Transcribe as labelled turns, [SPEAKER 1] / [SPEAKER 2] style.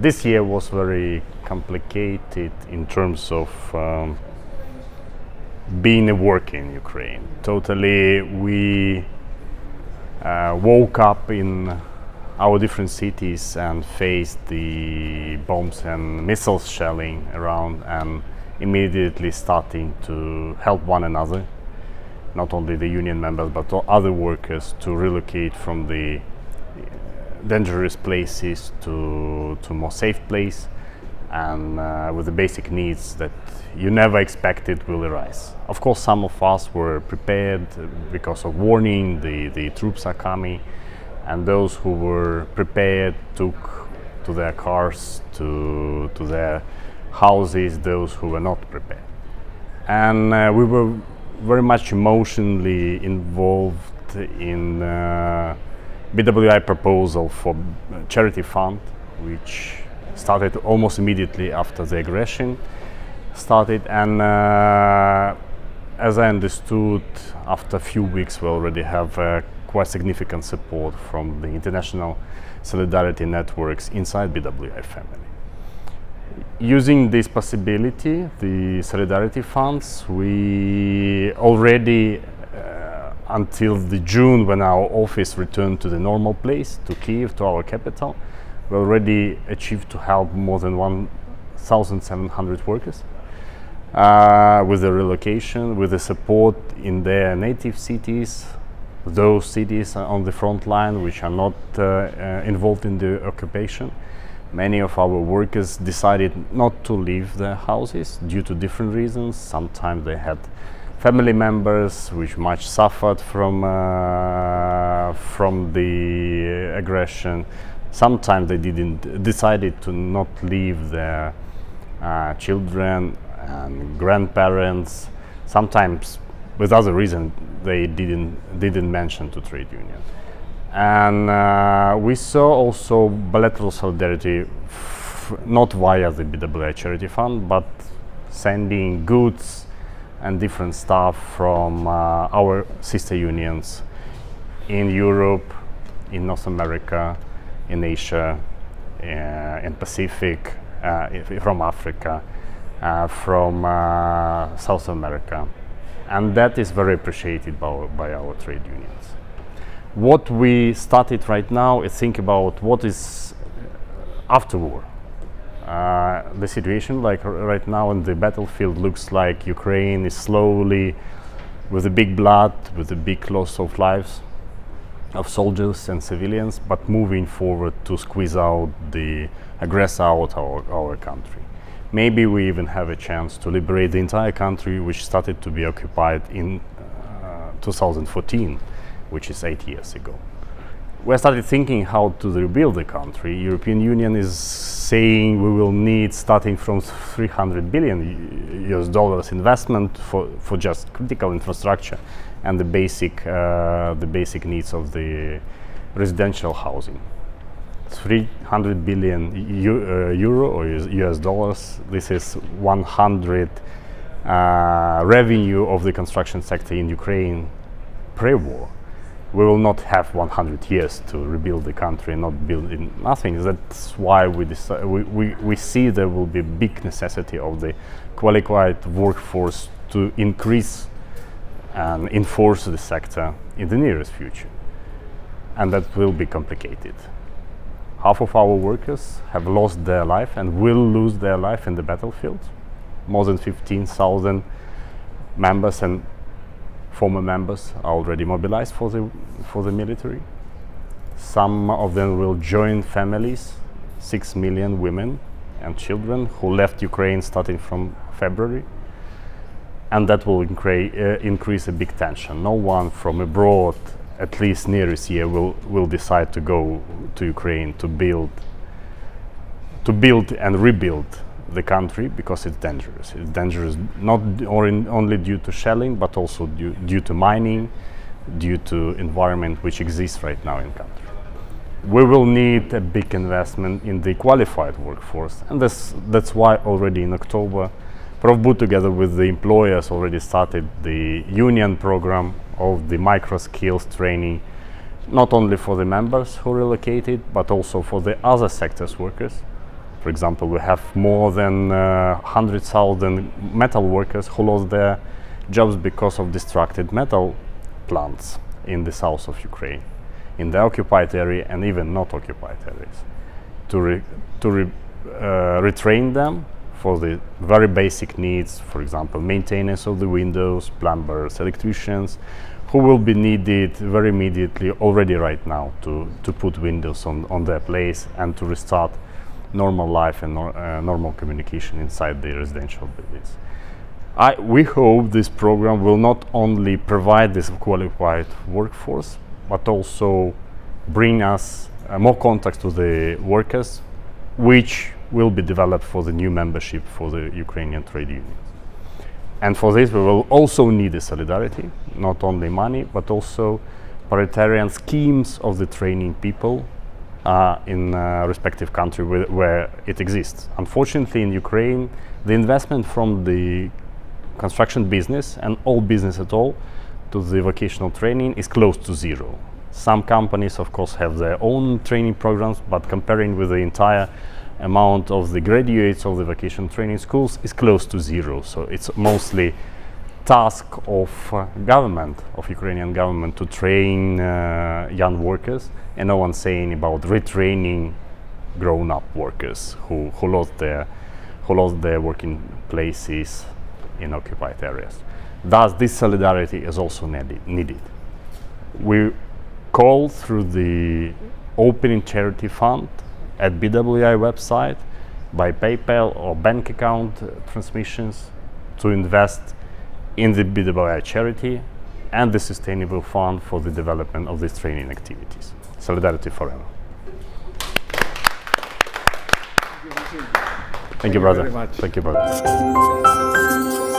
[SPEAKER 1] This year was very complicated in terms of being a worker in Ukraine. Totally, we woke up in our different cities and faced the bombs and missiles shelling around, and immediately starting to help one another, not only the union members but other workers, to relocate from the dangerous places to more safe place, and with the basic needs that you never expected will arise. Of course, some of us were prepared because of warning, the troops are coming, and those who were prepared took to their cars, to their houses, those who were not prepared. And we were very much emotionally involved in BWI proposal for charity fund, which started almost immediately after the aggression started, and as I understood, after a few weeks we already have quite significant support from the international solidarity networks inside BWI family. Using this possibility, the solidarity funds, we already until the June, when our office returned to the normal place, to Kiev, to our capital, we already achieved to help more than 1,700 workers with the relocation, with the support in their native cities, those cities on the front line which are not involved in the occupation. Many of our workers decided not to leave their houses due to different reasons. Sometimes they had family members which much suffered from the aggression. Sometimes they decided to not leave their children and grandparents. Sometimes, with other reasons, they didn't mention to trade union. And we saw also bilateral solidarity, not via the BWI charity fund, but sending goods and different stuff from our sister unions in Europe, in North America, in Asia, in Pacific, from Africa, from South America. And that is very appreciated by our trade unions. What we started right now is think about what is after war. The situation like right now on the battlefield looks like Ukraine is slowly, with a big blood, with a big loss of lives of soldiers and civilians, but moving forward to squeeze out the aggressor out our country. Maybe we even have a chance to liberate the entire country, which started to be occupied in 2014, which is 8 years ago. We started thinking how to rebuild the country. European Union is saying we will need, starting from $300 billion investment for just critical infrastructure and the basic needs of the residential housing. 300 billion euro or US dollars. This is 100 revenue of the construction sector in Ukraine pre-war. We will not have 100 years to rebuild the country and not build in nothing. That's why we see there will be big necessity of the qualified workforce to increase and enforce the sector in the nearest future. And that will be complicated. Half of our workers have lost their life and will lose their life in the battlefield. More than 15,000 members and former members are already mobilized for the military. Some of them will join families, 6 million women and children who left Ukraine starting from February. And that will increase a big tension. No one from abroad, at least nearest year, will decide to go to Ukraine to build and rebuild the country, because it's dangerous. It's dangerous not only due to shelling, but also due to mining, due to environment which exists right now in country. We will need a big investment in the qualified workforce, and that's why already in October PROFBUD, together with the employers, already started the union program of the micro skills training, not only for the members who relocated, but also for the other sectors workers. For example, we have more than 100,000 metal workers who lost their jobs because of destructed metal plants in the south of Ukraine, in the occupied area and even not occupied areas. To retrain them for the very basic needs, for example, maintenance of the windows, plumbers, electricians, who will be needed very immediately already right now to put windows on their place and to restart normal life and normal communication inside the residential buildings. We hope this program will not only provide this qualified workforce, but also bring us more contacts to the workers, which will be developed for the new membership for the Ukrainian trade unions. And for this we will also need a solidarity, not only money, but also paritarian schemes of the training people in respective country where it exists. Unfortunately, in Ukraine, the investment from the construction business and all business at all to the vocational training is close to zero. Some companies, of course, have their own training programs, but comparing with the entire amount of the graduates of the vocational training schools is close to zero. So it's mostly task of government, of Ukrainian government, to train young workers, and no one's saying about retraining grown-up workers who lost their working places in occupied areas. Thus, this solidarity is also needed. We call through the opening charity fund at BWI website, by PayPal or bank account transmissions, to invest in the BWI charity and the sustainable fund for the development of these training activities. Solidarity forever.
[SPEAKER 2] Thank you, brother.
[SPEAKER 1] Thank you, brother.